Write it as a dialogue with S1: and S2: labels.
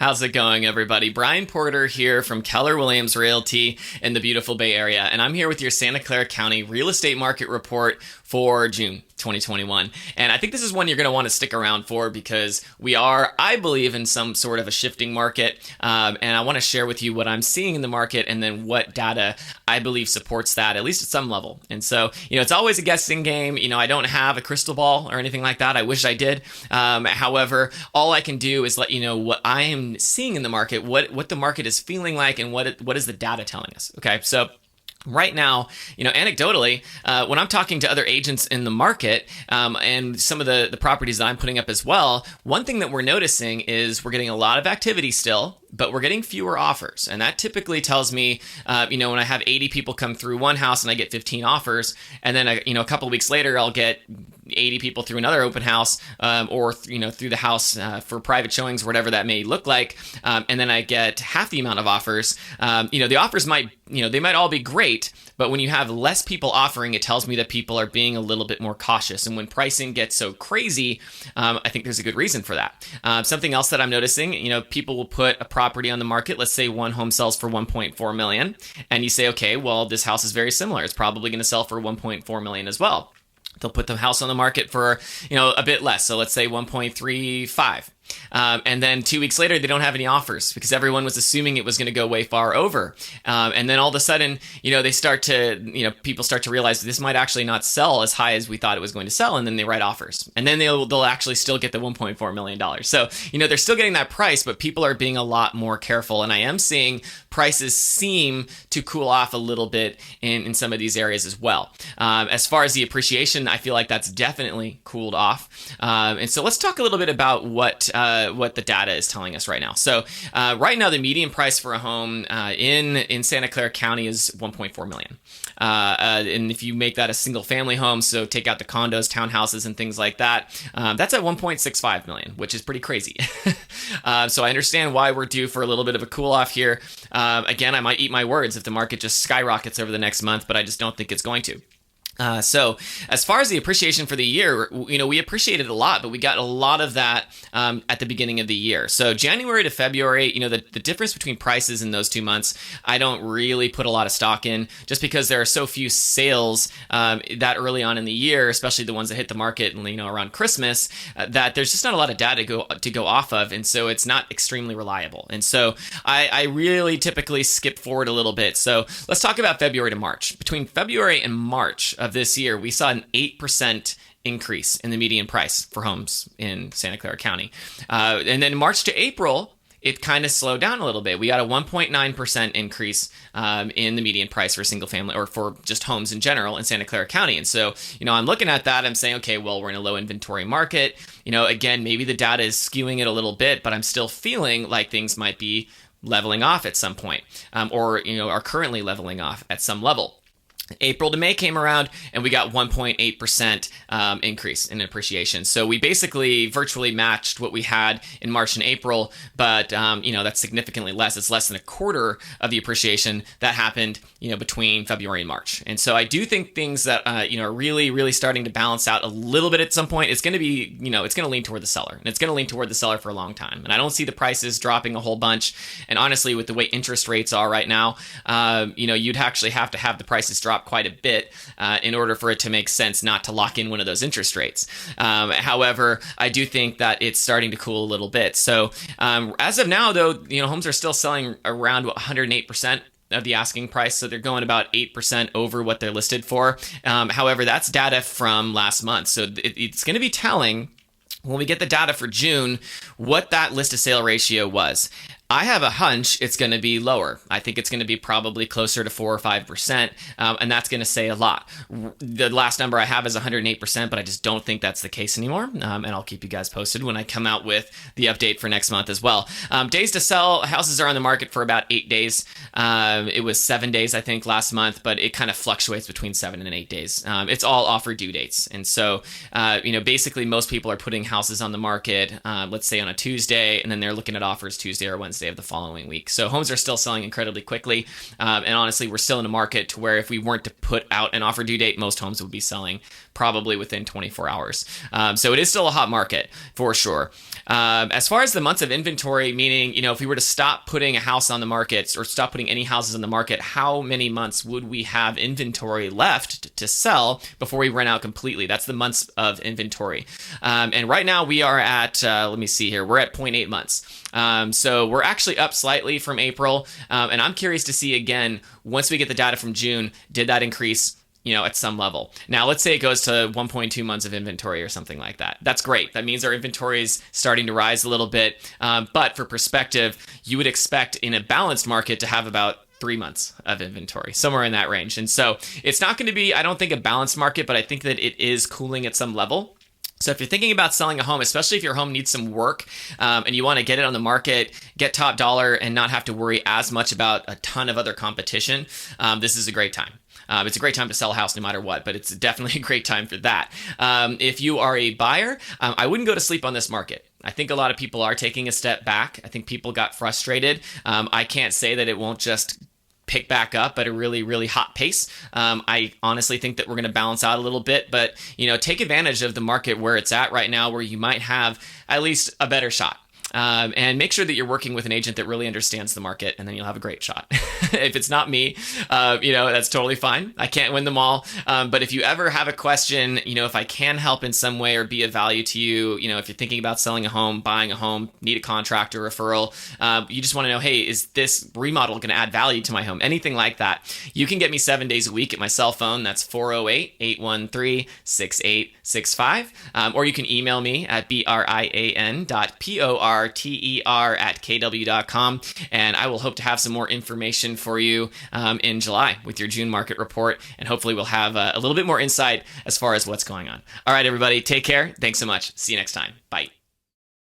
S1: How's it going, everybody? Brian Porter here from Keller Williams Realty in the beautiful Bay Area, and I'm here with your Santa Clara County real estate market report for June 2021. And I think this is one you're going to want to stick around for because we are, I believe, in some sort of a shifting market. And I want to share with you what I'm seeing in the market and then what data I believe supports that, at least at some level. And so, it's always a guessing game. I don't have a crystal ball or anything like that. I wish I did. However, all I can do is let you know what I am seeing in the market, what the market is feeling like, and what is the data telling us. Okay, so right now, anecdotally, when I'm talking to other agents in the market and some of the properties that I'm putting up as well, one thing that we're noticing is we're getting a lot of activity still, but we're getting fewer offers. And that typically tells me, when I have 80 people come through one house and I get 15 offers, and then, a couple of weeks later, I'll get 80 people through another open house or through the house for private showings, whatever that may look like. And then I get half the amount of offers. The offers might, they might all be great, but when you have less people offering, it tells me that people are being a little bit more cautious. And when pricing gets so crazy, I think there's a good reason for that. Something else that I'm noticing, people will put a property on the market. Let's say one home sells for $1.4 million. And you say, okay, well, this house is very similar. It's probably going to sell for $1.4 million as well. They'll put the house on the market for, a bit less. So let's say 1.35. And then 2 weeks later, they don't have any offers because everyone was assuming it was going to go way far over. And then all of a sudden, people start to realize this might actually not sell as high as we thought it was going to sell. And then they write offers. And then they'll actually still get the $1.4 million. So, they're still getting that price, but people are being a lot more careful. And I am seeing prices seem to cool off a little bit in some of these areas as well. As far as the appreciation, I feel like that's definitely cooled off. And so let's talk a little bit about what the data is telling us right now. So right now, the median price for a home in Santa Clara County is $1.4 million. And if you make that a single family home, so take out the condos, townhouses, and things like that, that's at $1.65 million, which is pretty crazy. So I understand why we're due for a little bit of a cool off here. Again, I might eat my words if the market just skyrockets over the next month, but I just don't think it's going to. So as far as the appreciation for the year, we appreciated a lot, but we got a lot of that at the beginning of the year. So January to February, the difference between prices in those 2 months, I don't really put a lot of stock in just because there are so few sales that early on in the year, especially the ones that hit the market around Christmas, that there's just not a lot of data to go off of. And so it's not extremely reliable. And so I really typically skip forward a little bit. So let's talk about February to March. Between February and March of this year, we saw an 8% increase in the median price for homes in Santa Clara County. And then March to April, it kind of slowed down a little bit. We got a 1.9% increase in the median price for single family or for just homes in general in Santa Clara County. And so, I'm looking at that. I'm saying, okay, well, we're in a low inventory market. Again, maybe the data is skewing it a little bit, but I'm still feeling like things might be leveling off at some point or are currently leveling off at some level. April to May came around and we got 1.8% increase in appreciation. So we basically virtually matched what we had in March and April, but that's significantly less. It's less than a quarter of the appreciation that happened between February and March. And so I do think things that are really, really starting to balance out a little bit at some point. It's going to be, it's going to lean toward the seller, and it's going to lean toward the seller for a long time. And I don't see the prices dropping a whole bunch. And honestly, with the way interest rates are right now, you'd actually have to have the prices drop quite a bit in order for it to make sense not to lock in one of those interest rates. However, I do think that it's starting to cool a little bit. So as of now, though, homes are still selling around 108% of the asking price. So they're going about 8% over what they're listed for. However, that's data from last month. So it's going to be telling when we get the data for June what that list to sale ratio was. I have a hunch it's going to be lower. I think it's going to be probably closer to 4 or 5%, and that's going to say a lot. The last number I have is 108%, but I just don't think that's the case anymore, and I'll keep you guys posted when I come out with the update for next month as well. Days to sell, houses are on the market for about 8 days. It was 7 days, I think, last month, but it kind of fluctuates between 7 and 8 days. It's all offer due dates, and so basically most people are putting houses on the market, let's say on a Tuesday, and then they're looking at offers Tuesday or Wednesday Wednesday of the following week. So homes are still selling incredibly quickly. And honestly, we're still in a market to where if we weren't to put out an offer due date, most homes would be selling probably within 24 hours. So it is still a hot market for sure. As far as the months of inventory, meaning, if we were to stop putting a house on the market or stop putting any houses on the market, how many months would we have inventory left to sell before we run out completely? That's the months of inventory. And right now we are at, let me see here, we're at 0.8 months. So we're actually up slightly from April. And I'm curious to see again, once we get the data from June, did that increase at some level? Now, let's say it goes to 1.2 months of inventory or something like that. That's great. That means our inventory is starting to rise a little bit. But for perspective, you would expect in a balanced market to have about 3 months of inventory, somewhere in that range. And so it's not going to be, I don't think, a balanced market, but I think that it is cooling at some level. So if you're thinking about selling a home, especially if your home needs some work and you want to get it on the market, get top dollar, and not have to worry as much about a ton of other competition, this is a great time. It's a great time to sell a house no matter what, but it's definitely a great time for that. If you are a buyer, I wouldn't go to sleep on this market. I think a lot of people are taking a step back. I think people got frustrated. I can't say that it won't just pick back up at a really, really hot pace. I honestly think that we're going to balance out a little bit, but take advantage of the market where it's at right now, where you might have at least a better shot. And make sure that you're working with an agent that really understands the market, and then you'll have a great shot. If it's not me, that's totally fine. I can't win them all. But if you ever have a question, if I can help in some way or be of value to you, if you're thinking about selling a home, buying a home, need a contractor referral, you just want to know, hey, is this remodel going to add value to my home? Anything like that, you can get me 7 days a week at my cell phone. That's 408-813-6865. Or you can email me at brian.porter@kw.com, and I will hope to have some more information for you in July with your June market report, and hopefully we'll have a little bit more insight as far as what's going on. All right, everybody, take care. Thanks so much. See you next time. Bye.